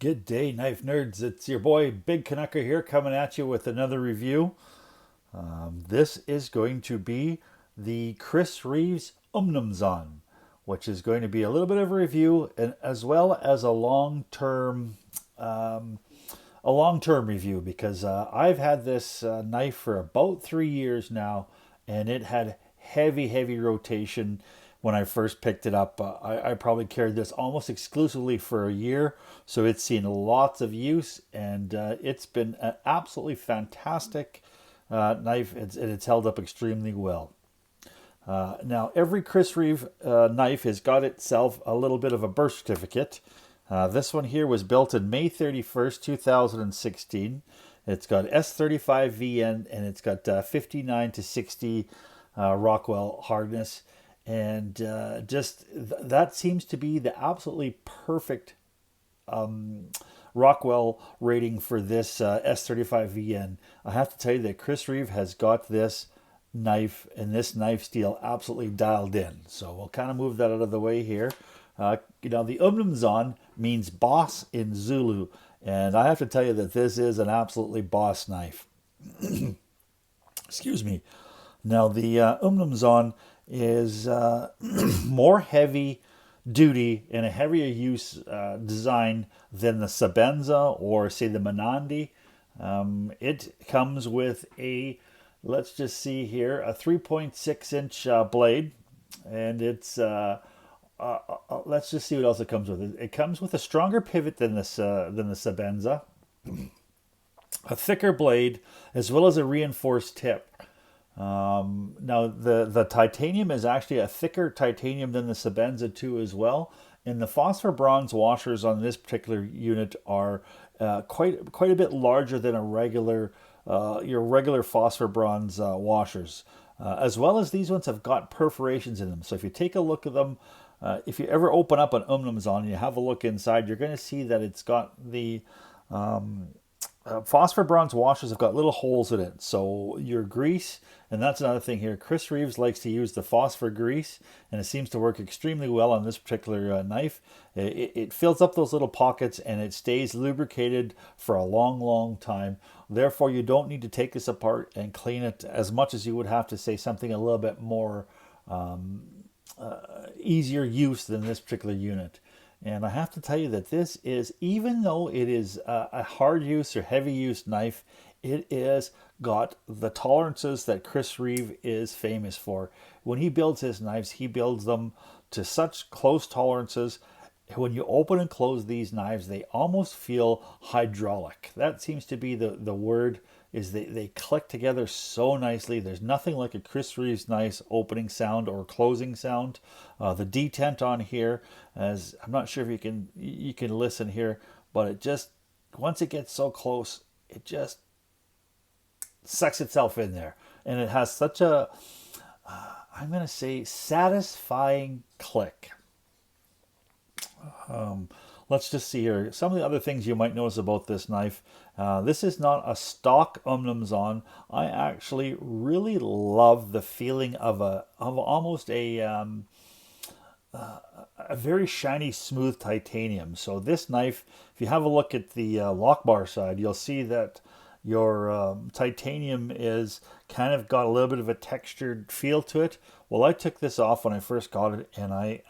Good day, knife nerds. It's your boy Big Canucker here coming at you with another review. This is going to be the Chris Reeves Umnumzaan, which is going to be a little bit of a review and as well as um, a long-term review because I've had this knife for about 3 years now, and it had heavy rotation when I first picked it up. I probably carried this almost exclusively for a year, so it's seen lots of use, and it's been an absolutely fantastic knife. It's held up extremely well. Now, every Chris Reeve knife has got itself a little bit of a birth certificate. This one here was built in May 31st, 2016. It's got S35VN and it's got 59 to 60 Rockwell hardness. And that seems to be the absolutely perfect Rockwell rating for this S35VN. I have to tell you that Chris Reeve has got this knife and this knife steel absolutely dialed in. So we'll kind of move that out of the way here. The Umnumzaan means boss in Zulu, and I have to tell you that this is an absolutely boss knife. Excuse me. Now the Umnumzaan is more heavy duty and a heavier use design than the Sabenza or say the Menandi. It comes with let's just see here, a 3.6 inch blade, and let's just see what else it comes with. It comes with a stronger pivot than the Sabenza, a thicker blade, as well as a reinforced tip. Now the titanium is actually a thicker titanium than the Sabenza too as well, and the phosphor bronze washers on this particular unit are quite a bit larger than your regular phosphor bronze washers. As well as these ones have got perforations in them. So if you take a look at them, if you ever open up an Umnumzaan and you have a look inside, you're going to see that it's got the phosphor bronze washers have got little holes in it. So your grease, and that's another thing here. Chris Reeves likes to use the phosphor grease, and it seems to work extremely well on this particular knife. It fills up those little pockets and it stays lubricated for a long time. Therefore, you don't need to take this apart and clean it as much as you would have to say something a little bit more easier use than this particular unit. And I have to tell you that this is, even though it is a hard use or heavy use knife, it is got the tolerances that Chris Reeve is famous for. When he builds his knives, he builds them to such close tolerances. When you open and close these knives, they almost feel hydraulic. That seems to be the word, is they click together so nicely. There's nothing like a Chris Reeves nice opening sound or closing sound. The detent on here, as I'm not sure if you can listen here, but it just, once it gets so close, it just sucks itself in there, and it has such a I'm gonna say satisfying click. Let's just see here. Some of the other things you might notice about this knife. This is not a stock Umnumzaan. I actually really love the feeling of almost a very shiny, smooth titanium. So this knife, if you have a look at the lock bar side, you'll see that your titanium is kind of got a little bit of a textured feel to it. Well, I took this off when I first got it, and I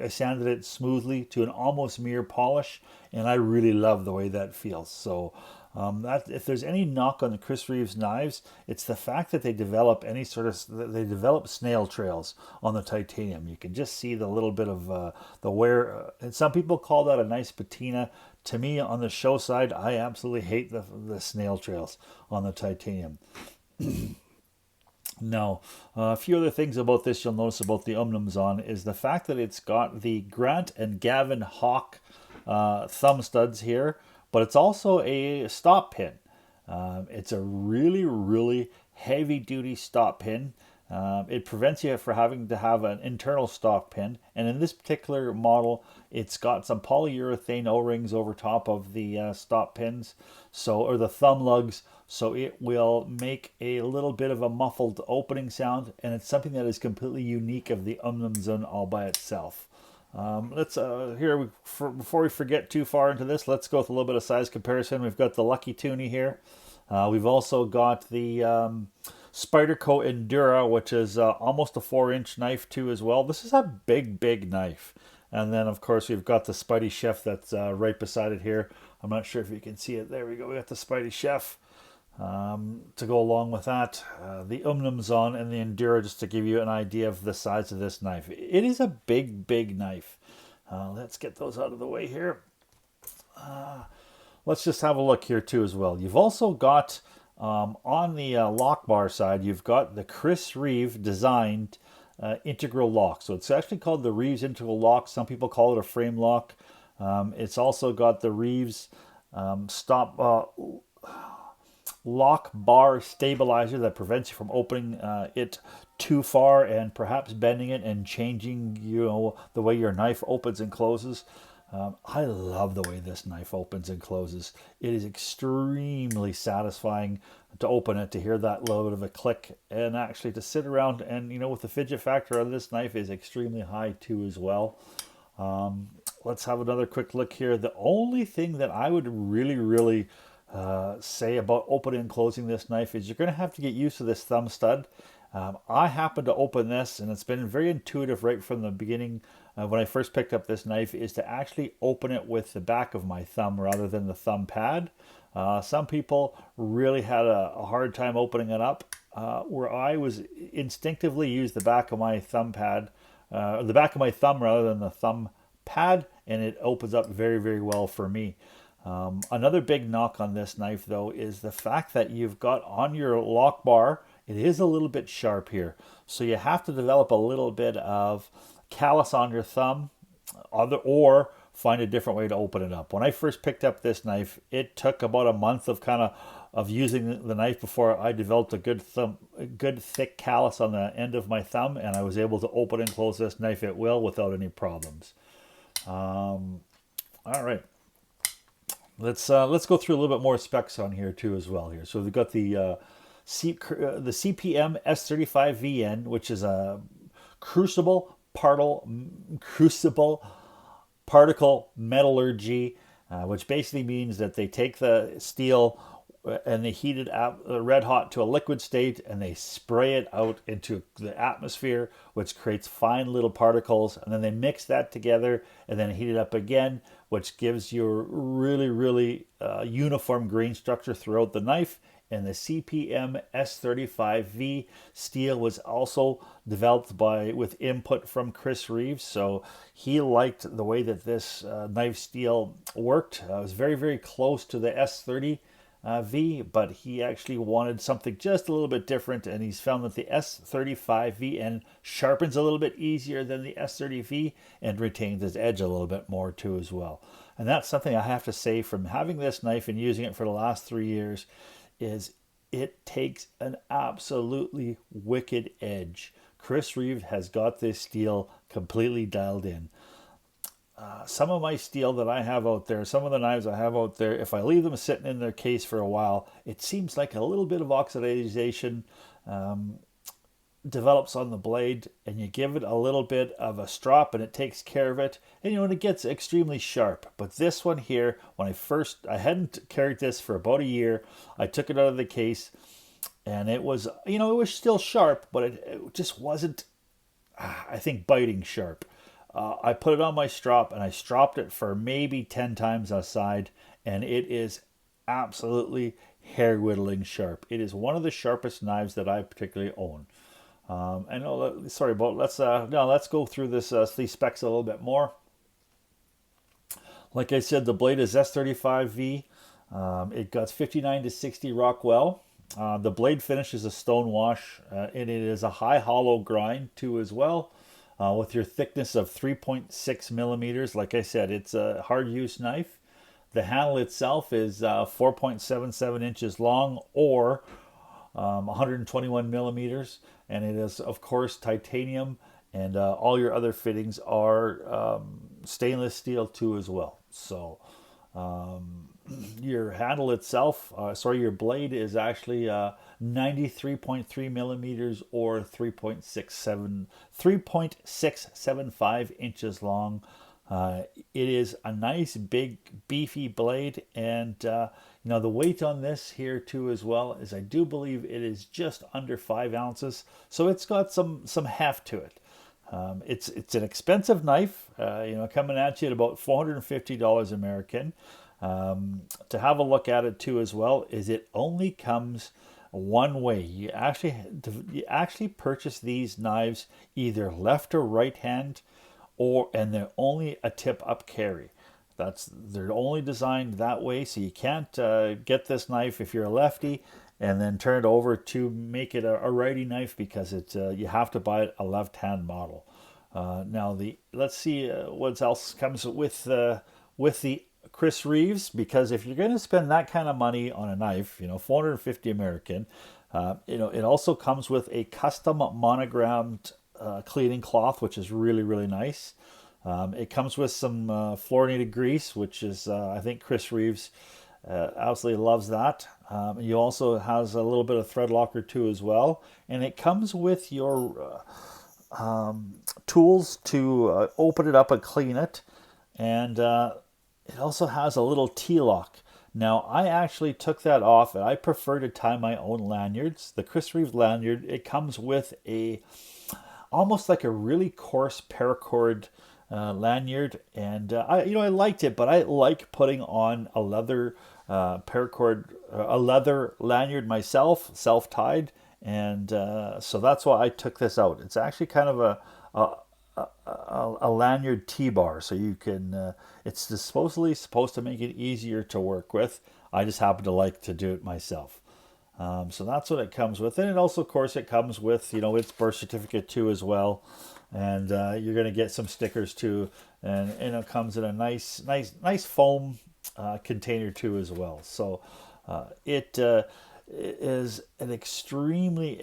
sanded it smoothly to an almost mere polish, and I really love the way that feels. So that, if there's any knock on the Chris Reeves knives, it's the fact that they develop snail trails on the titanium. You can just see the little bit of the wear, and some people call that a nice patina. To me, on the show side, I absolutely hate the snail trails on the titanium. Now, a few other things about this you'll notice about the Umnumzaan is the fact that it's got the Grant and Gavin Hawk thumb studs here, but it's also a stop pin. It's a really heavy duty stop pin. It prevents you from having to have an internal stop pin, and in this particular model, it's got some polyurethane O-rings over top of the stop pins, or the thumb lugs, so it will make a little bit of a muffled opening sound, and it's something that is completely unique of the Umnumzaan all by itself. Let's before we forget too far into this, let's go with a little bit of size comparison. We've got the Lucky Toonie here. We've also got the Spyderco Endura, which is almost a 4-inch knife too as well. This is a big knife. And then of course we've got the Spidey Chef that's right beside it here. I'm not sure if you can see it. There we go. We got the Spidey Chef to go along with that. The Umnumzaan and the Endura, just to give you an idea of the size of this knife. It is a big knife. Let's get those out of the way here. Let's just have a look here too as well. You've also got on the lock bar side, you've got the Chris Reeves designed integral lock. So it's actually called the Reeves integral lock. Some people call it a frame lock. It's also got the Reeves stop lock bar stabilizer that prevents you from opening it too far and perhaps bending it and changing, the way your knife opens and closes. I love the way this knife opens and closes. It is extremely satisfying to open it, to hear that little bit of a click, and actually to sit around and, with the fidget factor on this knife is extremely high too as well. Let's have another quick look here. The only thing that I would really say about opening and closing this knife is you're going to have to get used to this thumb stud. I happen to open this, and it's been very intuitive right from the beginning when I first picked up this knife, is to actually open it with the back of my thumb rather than the thumb pad. Some people really had a hard time opening it up, where I was instinctively use the back of my thumb pad, the back of my thumb rather than the thumb pad, and it opens up very well for me. Another big knock on this knife though is the fact that you've got on your lock bar, it is a little bit sharp here. So you have to develop a little bit of callus on your thumb, or find a different way to open it up. When I first picked up this knife, it took about a month of using the knife before I developed a good thick callus on the end of my thumb, and I was able to open and close this knife at will without any problems. All right. Let's go through a little bit more specs on here too as well here. So we've got the CPM S35VN, which is a crucible particle metallurgy, which basically means that they take the steel and they heat it red hot to a liquid state, and they spray it out into the atmosphere, which creates fine little particles, and then they mix that together and then heat it up again, which gives you a really uniform grain structure throughout the knife. And the CPM S35V steel was also developed with input from Chris Reeves. So he liked the way that this knife steel worked. It was very close to the S30V, but he actually wanted something just a little bit different, and he's found that the S35VN sharpens a little bit easier than the S30V and retains its edge a little bit more too as well. And that's something I have to say from having this knife and using it for the last 3 years, is it takes an absolutely wicked edge. Chris Reeves has got this steel completely dialed in. Some of my steel that I have out there, some of the knives I have out there, if I leave them sitting in their case for a while, it seems like a little bit of oxidation develops on the blade, and you give it a little bit of a strop and it takes care of it, and it gets extremely sharp. But this one here, when I hadn't carried this for about a year, I took it out of the case, and it was, it was still sharp, but it just wasn't, I think, biting sharp. I put it on my strop, and I stropped it for maybe 10 times aside, and it is absolutely hair-whittling sharp. It is one of the sharpest knives that I particularly own. I know. Sorry about. Let's go through these specs a little bit more. Like I said, the blade is S35V. It got 59 to 60 Rockwell. The blade finish is a stone wash, and it is a high hollow grind too as well. With your thickness of 3.6 millimeters, like I said, it's a hard use knife. The handle itself is 4.77 inches long, or 121 millimeters, and it is of course titanium, and all your other fittings are stainless steel too as well. So Your handle itself, your blade is actually 93.3 millimeters or 3.675 inches long. It is a nice big beefy blade, and the weight on this here too as well is, I do believe it is just under 5 ounces, so it's got some heft to it. It's an expensive knife, coming at you at about $450 American. To have a look at it too as well is it only comes one way. You actually purchase these knives either left or right hand, and they're only a tip up carry. They're only designed that way, so you can't get this knife if you're a lefty and then turn it over to make it a righty knife, because you have to buy a left hand model. Now let's see what else comes with the Chris Reeves, because if you're going to spend that kind of money on a knife, 450 American, it also comes with a custom monogrammed cleaning cloth, which is really, really nice. It comes with some fluorinated grease, which is, I think Chris Reeves absolutely loves that. You also has a little bit of thread locker too as well. And it comes with your tools to open it up and clean it. And it also has a little T-lock. Now, I actually took that off, and I prefer to tie my own lanyards. The Chris Reeves lanyard, it comes with almost like a really coarse paracord lanyard, and I liked it, but I like putting on a leather paracord, a leather lanyard myself, self-tied, and so that's why I took this out. It's actually kind of a lanyard T-bar, so you can. It's supposed to make it easier to work with. I just happen to like to do it myself. So that's what it comes with, and it also, of course, it comes with its birth certificate too as well, and you're going to get some stickers too, and it comes in a nice foam container too as well. So it is an extremely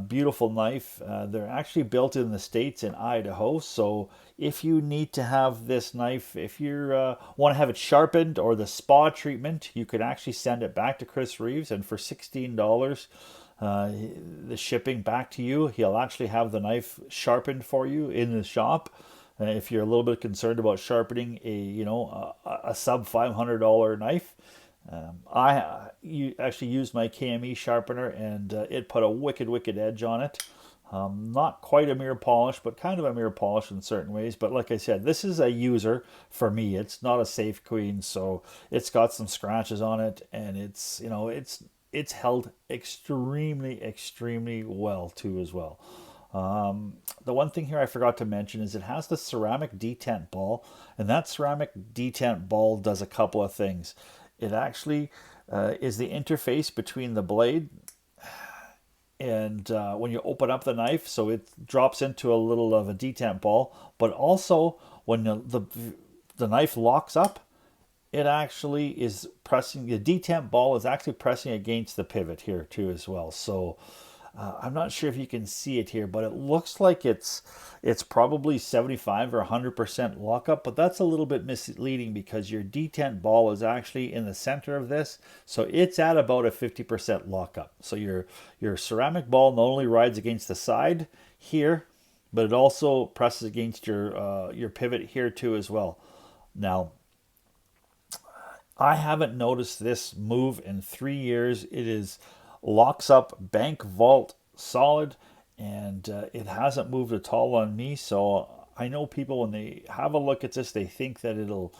beautiful knife. They're actually built in the States in Idaho. So if you need to have this knife, if you want to have it sharpened or the spa treatment, you can actually send it back to Chris Reeves, and for $16, the shipping back to you, he'll actually have the knife sharpened for you in the shop. If you're a little bit concerned about sharpening a sub $500 knife, you actually used my KME sharpener, and it put a wicked edge on it. Not quite a mirror polish, but kind of a mirror polish in certain ways. But like I said, this is a user for me. It's not a safe queen, so it's got some scratches on it, and it's held extremely well too as well. The one thing here I forgot to mention is it has the ceramic detent ball, and that ceramic detent ball does a couple of things. It actually is the interface between the blade and when you open up the knife, so it drops into a little of a detent ball. But also, when the knife locks up, it actually is pressing, the detent ball is actually pressing against the pivot here too as well. So I'm not sure if you can see it here, but it looks like it's probably 75 or 100% lockup, but that's a little bit misleading because your detent ball is actually in the center of this, so it's at about a 50% lockup. So your ceramic ball not only rides against the side here, but it also presses against your pivot here too as well. Now, I haven't noticed this move in 3 years. It is locks up, bank vault solid, and it hasn't moved at all on me. So I know people, when they have a look at this, they think that it'll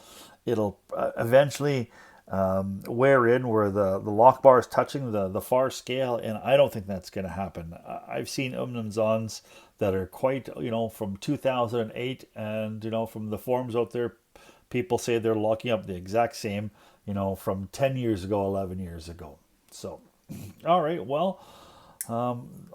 eventually wear in where the lock bar is touching the far scale, and I don't think that's going to happen. I've seen Umnumzaans that are quite, from 2008, and from the forums out there, people say they're locking up the exact same, from 10 years ago, 11 years ago. So all right, well,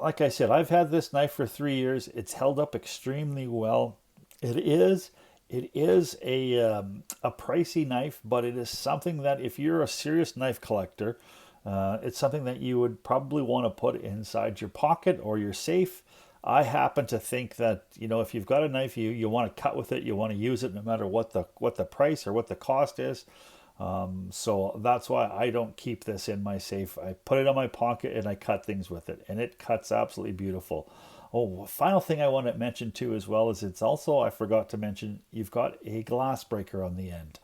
like I said, I've had this knife for 3 years. It's held up extremely well. It is a pricey knife, but it is something that if you're a serious knife collector, it's something that you would probably want to put inside your pocket or your safe. I happen to think that, if you've got a knife, you want to cut with it, you want to use it no matter what the price or what the cost is. So that's why I don't keep this in my safe. I put it in my pocket and I cut things with it, and it cuts absolutely beautiful. Oh, final thing I want to mention too, as well, is it's also, I forgot to mention, you've got a glass breaker on the end.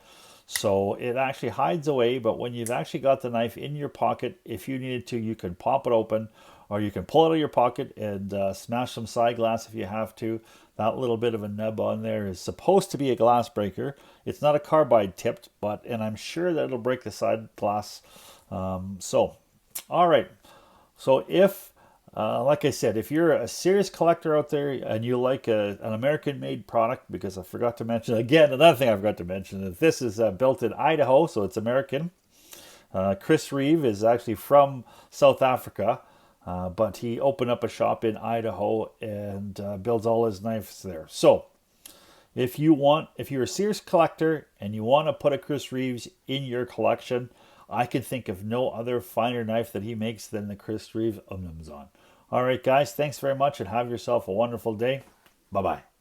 So it actually hides away, but when you've actually got the knife in your pocket, if you needed to, you can pop it open, or you can pull it out of your pocket and smash some side glass if you have to. That little bit of a nub on there is supposed to be a glass breaker. It's not a carbide tipped, and I'm sure that it'll break the side glass. All right. So like I said, if you're a serious collector out there and you like an American-made product, because I forgot to mention, again, another thing I forgot to mention, is this is built in Idaho, so it's American. Chris Reeves is actually from South Africa, but he opened up a shop in Idaho and builds all his knives there. So if you're a serious collector and you want to put a Chris Reeves in your collection, I can think of no other finer knife that he makes than the Chris Reeves Umnumzaan. All right, guys, thanks very much and have yourself a wonderful day. Bye-bye.